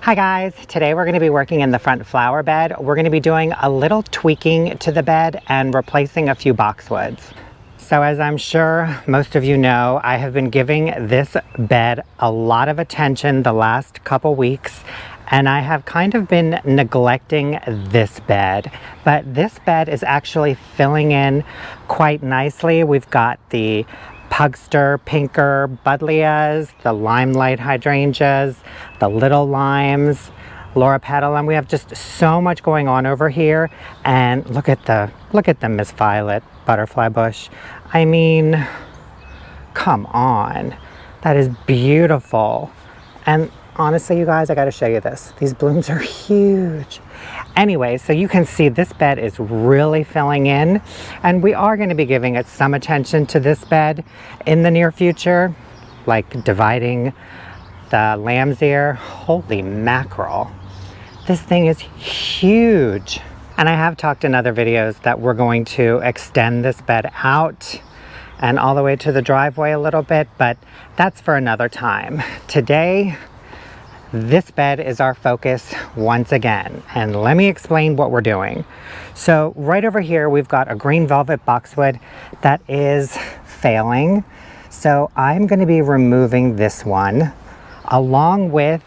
Hi guys, today we're going to be working in the front flower bed. We're going to be doing a little tweaking to the bed and replacing a few boxwoods. So as I'm sure most of you know, I have been giving this bed a lot of attention the last couple weeks, and I have kind of been neglecting this bed. But this bed is actually filling in quite nicely. We've got the pugster, pinker buddleias, the limelight hydrangeas, the little limes, Laura petal, and we have just so much going on over here. And look at the Miss Violet butterfly bush. I mean, come on, that is beautiful. And honestly, you guys, I got to show you this. These blooms are huge. Anyway, so you can see this bed is really filling in, and we are going to be giving it some attention to this bed in the near future, like dividing the lamb's ear. Holy mackerel. This thing is huge. And I have talked in other videos that we're going to extend this bed out and all the way to the driveway a little bit, but that's for another time. Today, this bed is our focus once again, and let me explain what we're doing. So right over here, we've got a green velvet boxwood that is failing. So I'm going to be removing this one along with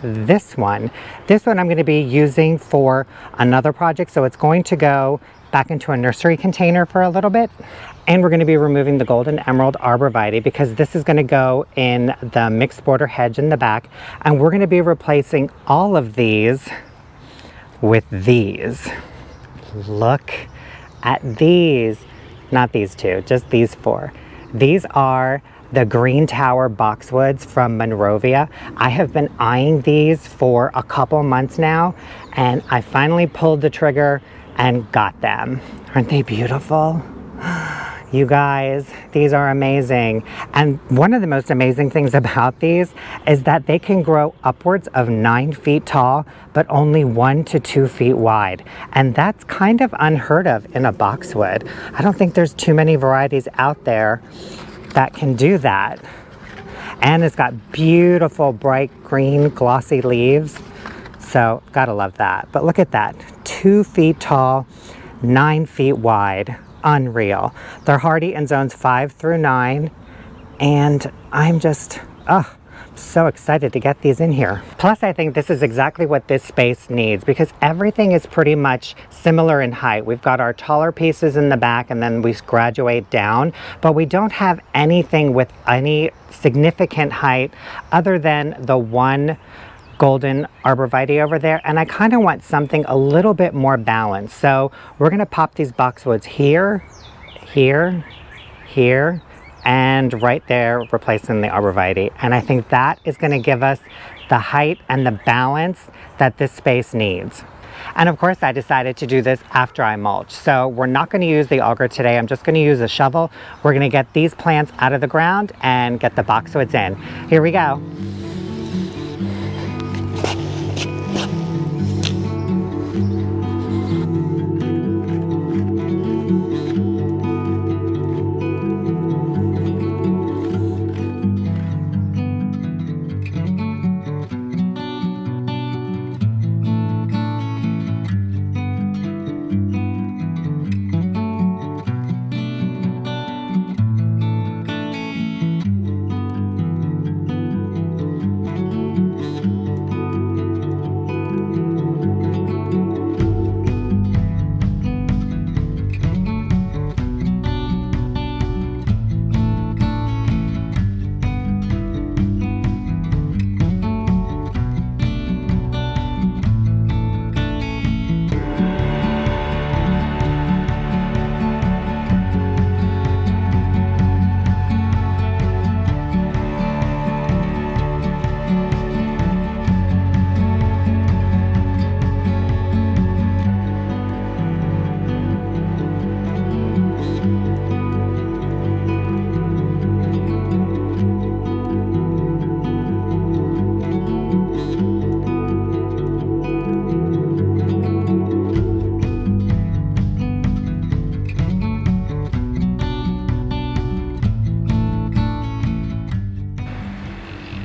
this one. This one I'm going to be using for another project, so it's going to go back into a nursery container for a little bit. And we're going to be removing the golden emerald arborvitae because this is going to go in the mixed border hedge in the back. And we're going to be replacing all of these with these. Look at these. Not these two, just these four. These are the Green Tower Boxwoods from Monrovia. I have been eyeing these for a couple months now, and I finally pulled the trigger and got them. Aren't they beautiful? You guys, these are amazing. And one of the most amazing things about these is that they can grow upwards of 9 feet tall, but only 1 to 2 feet wide. And that's kind of unheard of in a boxwood. I don't think there's too many varieties out there that can do that. And it's got beautiful bright green glossy leaves. So gotta love that. But look at that, 2 feet tall, 9 feet wide. Unreal. They're hardy in zones 5 through 9, and I'm just so excited to get these in here. Plus, I think this is exactly what this space needs because everything is pretty much similar in height. We've got our taller pieces in the back and then we graduate down, but we don't have anything with any significant height other than the one golden arborvitae over there, and I kind of want something a little bit more balanced. So we're going to pop these boxwoods here, here, here, and right there, replacing the arborvitae. And I think that is going to give us the height and the balance that this space needs. And of course, I decided to do this after I mulch. So we're not going to use the auger today. I'm just going to use a shovel. We're going to get these plants out of the ground and get the boxwoods in. Here we go.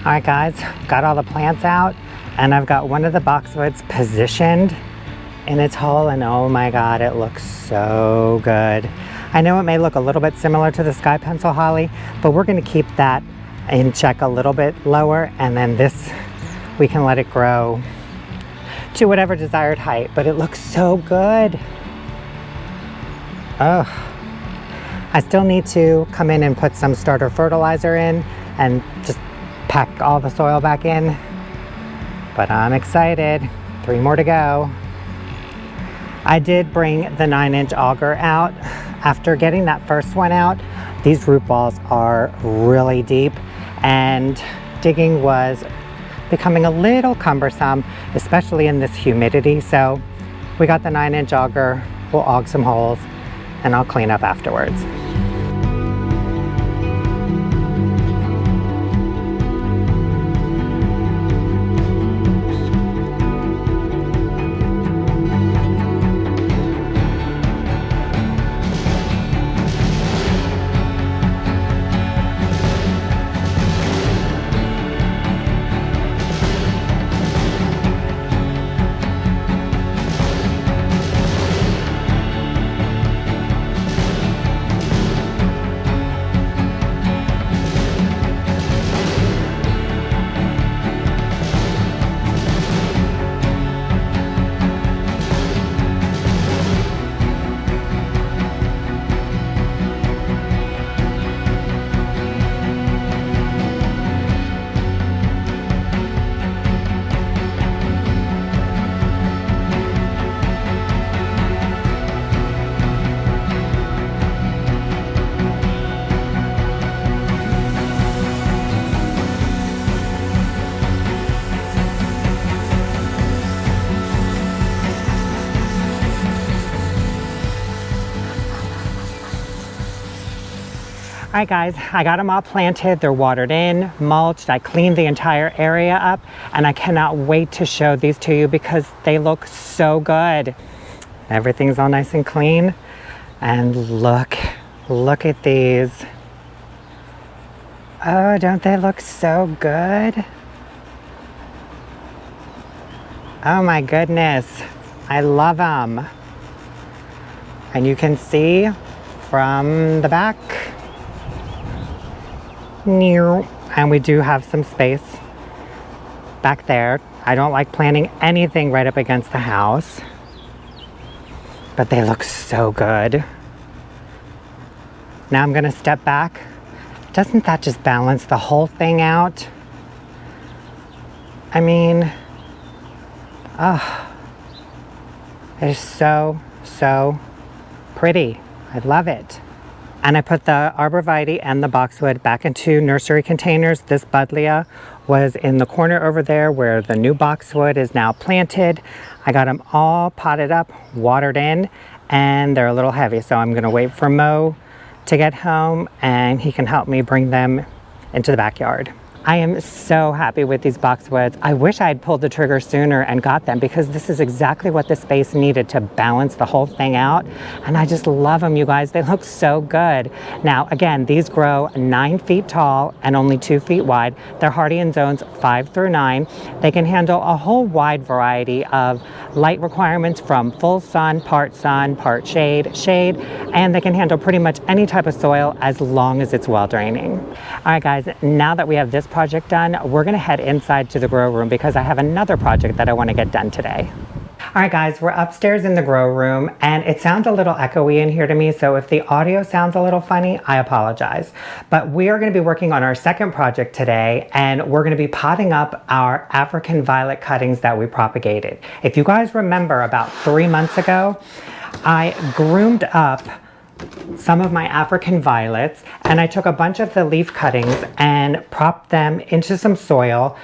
All right guys, got all the plants out. And I've got one of the boxwoods positioned in its hole, and oh my God, it looks so good. I know it may look a little bit similar to the sky pencil holly, but we're gonna keep that in check a little bit lower, and then this, we can let it grow to whatever desired height, but it looks so good. Oh, I still need to come in and put some starter fertilizer in and just pack all the soil back in, but I'm excited. 3 more to go. I did bring the 9-inch auger out. After getting that first one out, these root balls are really deep and digging was becoming a little cumbersome, especially in this humidity. So we got the 9-inch auger, we'll aug some holes and I'll clean up afterwards. All right guys, I got them all planted. They're watered in, mulched. I cleaned the entire area up and I cannot wait to show these to you because they look so good. Everything's all nice and clean. And look at these. Oh, don't they look so good? Oh my goodness, I love them. And you can see from the back, and we do have some space back there. I don't like planting anything right up against the house, but they look so good. Now I'm gonna step back. Doesn't that just balance the whole thing out? I mean, oh, it is so pretty. I love it. And I put the arborvitae and the boxwood back into nursery containers. This buddleia was in the corner over there where the new boxwood is now planted. I got them all potted up, watered in, and they're a little heavy. So I'm gonna wait for Mo to get home and he can help me bring them into the backyard. I am so happy with these boxwoods. I wish I had pulled the trigger sooner and got them because this is exactly what the space needed to balance the whole thing out. And I just love them, you guys. They look so good. Now, again, these grow 9 feet tall and only 2 feet wide. They're hardy in zones 5 through 9. They can handle a whole wide variety of light requirements from full sun, part shade, and they can handle pretty much any type of soil as long as it's well draining. All right, guys, now that we have this project done, we're gonna head inside to the grow room because I have another project that I wanna get done today. All right guys, we're upstairs in the grow room and it sounds a little echoey in here to me, so if the audio sounds a little funny, I apologize. But we are gonna be working on our second project today and we're gonna be potting up our African violet cuttings that we propagated. If you guys remember, about 3 months ago, I groomed up some of my African violets and I took a bunch of the leaf cuttings and propped them into some soil,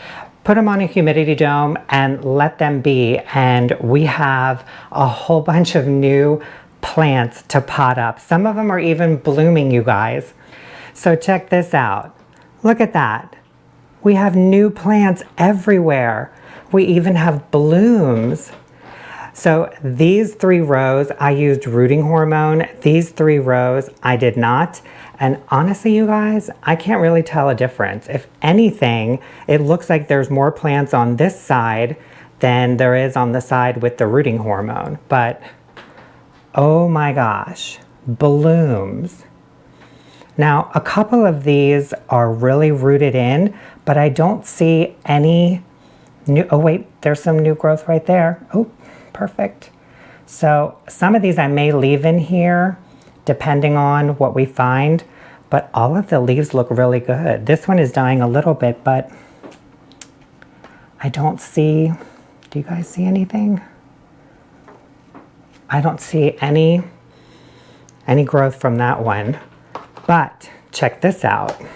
put them on a humidity dome and let them be, and we have a whole bunch of new plants to pot up. Some of them are even blooming, you guys. So check this out. Look at that. We have new plants everywhere. We even have blooms. So these 3 rows, I used rooting hormone. These 3 rows, I did not. And honestly, you guys, I can't really tell a difference. If anything, it looks like there's more plants on this side than there is on the side with the rooting hormone. But oh my gosh, blooms. Now, a couple of these are really rooted in, but I don't see any new, oh wait, there's some new growth right there. Oh, perfect. So some of these I may leave in here depending on what we find, but all of the leaves look really good. This one is dying a little bit, but I don't see, do you guys see anything? I don't see any growth from that one, but check this out. All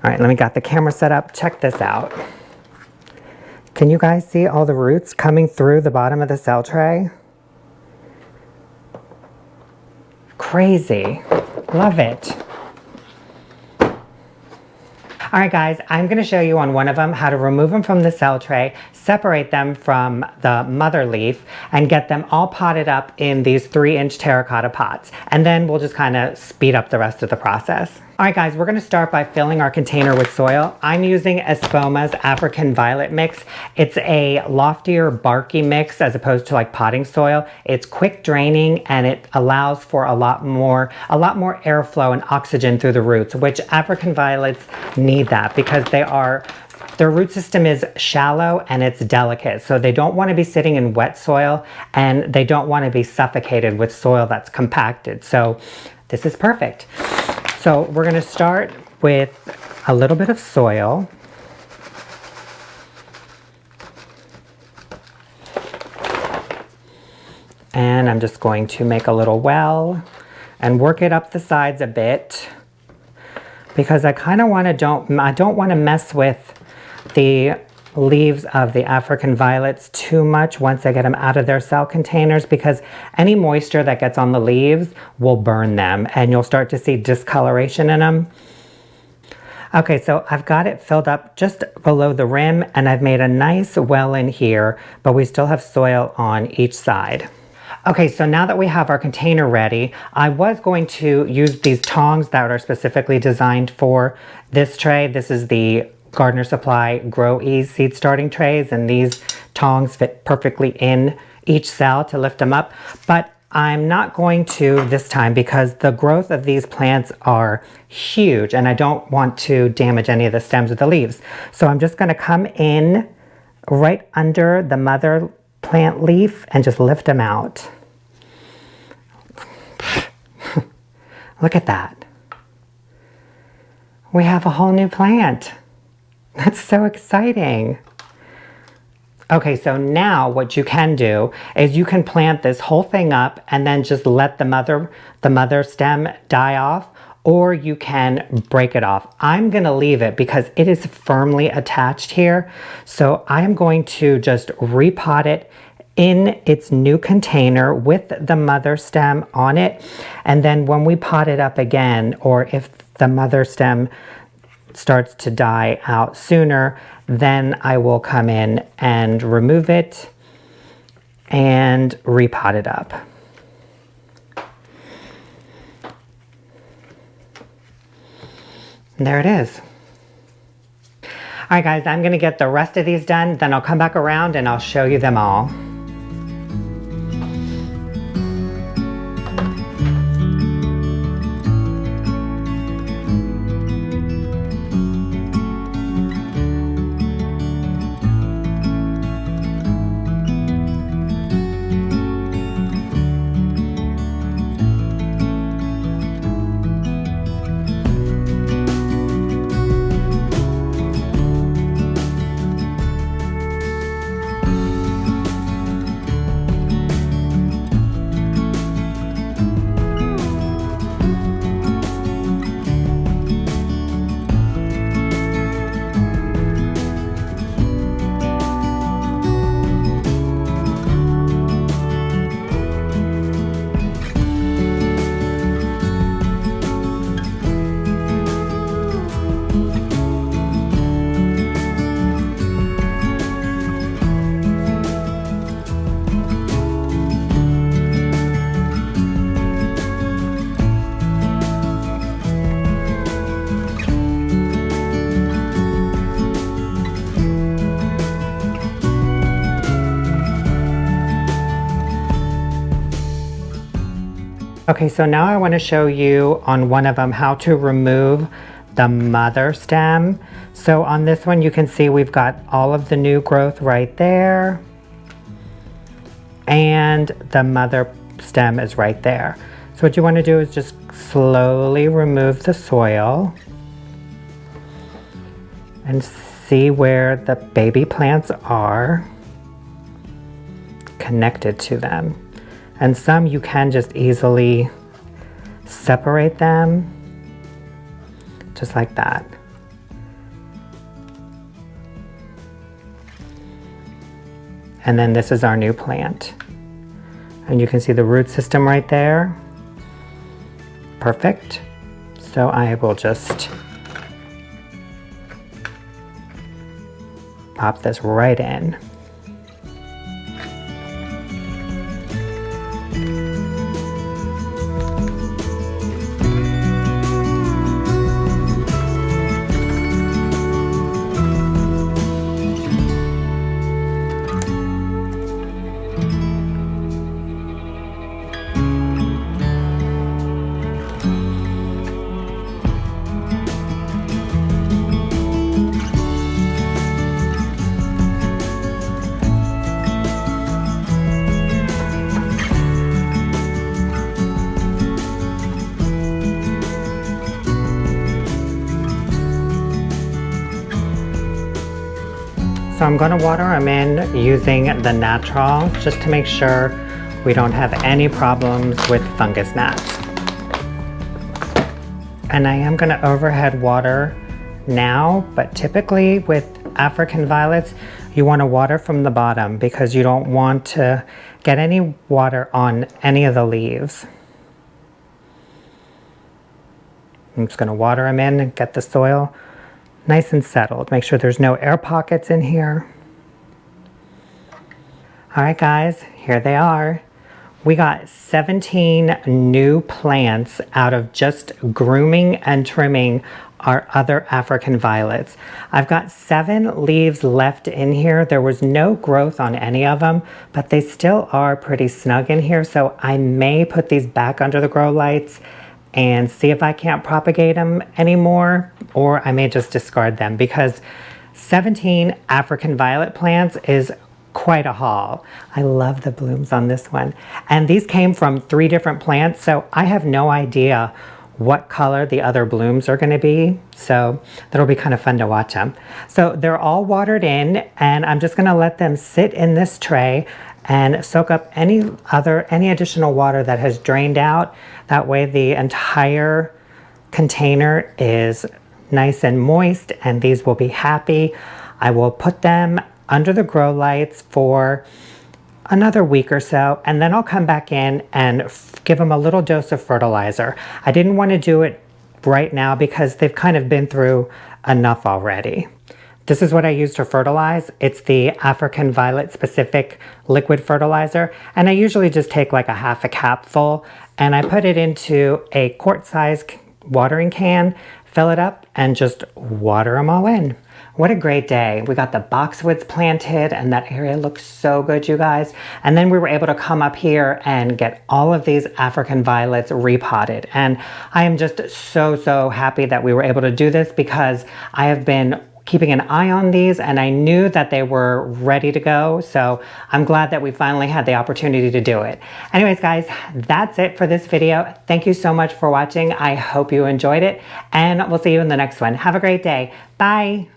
right, let me got the camera set up. Check this out. Can you guys see all the roots coming through the bottom of the cell tray? Crazy. Love it. All right, guys, I'm going to show you on one of them how to remove them from the cell tray, separate them from the mother leaf, and get them all potted up in these 3-inch terracotta pots. And then we'll just kind of speed up the rest of the process. All right, guys, we're going to start by filling our container with soil. I'm using Espoma's African Violet mix. It's a loftier, barky mix as opposed to like potting soil. It's quick draining and it allows for a lot more airflow and oxygen through the roots, which African violets need that because their root system is shallow and it's delicate. So they don't want to be sitting in wet soil and they don't want to be suffocated with soil that's compacted. So this is perfect. So we're going to start with a little bit of soil. And I'm just going to make a little well and work it up the sides a bit because I kind of want to I don't want to mess with the leaves of the African violets too much once I get them out of their cell containers, because any moisture that gets on the leaves will burn them and you'll start to see discoloration in them. Okay, so I've got it filled up just below the rim and I've made a nice well in here, but we still have soil on each side. Okay, so now that we have our container ready, I was going to use these tongs that are specifically designed for this tray. This is the Gardener Supply Grow Ease seed starting trays, and these tongs fit perfectly in each cell to lift them up. But I'm not going to this time because the growth of these plants are huge and I don't want to damage any of the stems or the leaves. So I'm just going to come in right under the mother plant leaf and just lift them out. Look at that. We have a whole new plant. That's so exciting. Okay, so now what you can do is you can plant this whole thing up and then just let the mother stem die off, or you can break it off. I'm gonna leave it because it is firmly attached here. So I'm going to just repot it in its new container with the mother stem on it. And then when we pot it up again, or if the mother stem starts to die out sooner, then I will come in and remove it and repot it up. And there it is. All right, guys, I'm gonna get the rest of these done, then I'll come back around and I'll show you them all. Okay, so now I want to show you on one of them how to remove the mother stem. So on this one you can see we've got all of the new growth right there, and the mother stem is right there. So what you want to do is just slowly remove the soil and see where the baby plants are connected to them. And some you can just easily separate them, just like that. And then this is our new plant. And you can see the root system right there. Perfect. So I will just pop this right in. So I'm going to water them in using the natural just to make sure we don't have any problems with fungus gnats. And I am going to overhead water now, but typically with African violets you want to water from the bottom because you don't want to get any water on any of the leaves. I'm just going to water them in and get the soil nice and settled. Make sure there's no air pockets in here. All right guys, here they are. We got 17 new plants out of just grooming and trimming our other African violets. I've got 7 leaves left in here. There was no growth on any of them, but they still are pretty snug in here. So I may put these back under the grow lights and see if I can't propagate them anymore, or I may just discard them because 17 African violet plants is quite a haul. I love the blooms on this one. And these came from 3 different plants, so I have no idea what color the other blooms are gonna be. So that'll be kind of fun to watch them. So they're all watered in, and I'm just gonna let them sit in this tray and soak up any additional water that has drained out. That way the entire container is nice and moist and these will be happy. I will put them under the grow lights for another week or so, and then I'll come back in and give them a little dose of fertilizer. I didn't want to do it right now because they've kind of been through enough already. This is what I use to fertilize. It's the African Violet specific liquid fertilizer. And I usually just take like a half a capful and I put it into a quart-sized watering can, fill it up and just water them all in. What a great day. We got the boxwoods planted and that area looks so good, you guys. And then we were able to come up here and get all of these African violets repotted. And I am just so happy that we were able to do this because I have been keeping an eye on these and I knew that they were ready to go. So I'm glad that we finally had the opportunity to do it. Anyways, guys, that's it for this video. Thank you so much for watching. I hope you enjoyed it and we'll see you in the next one. Have a great day. Bye.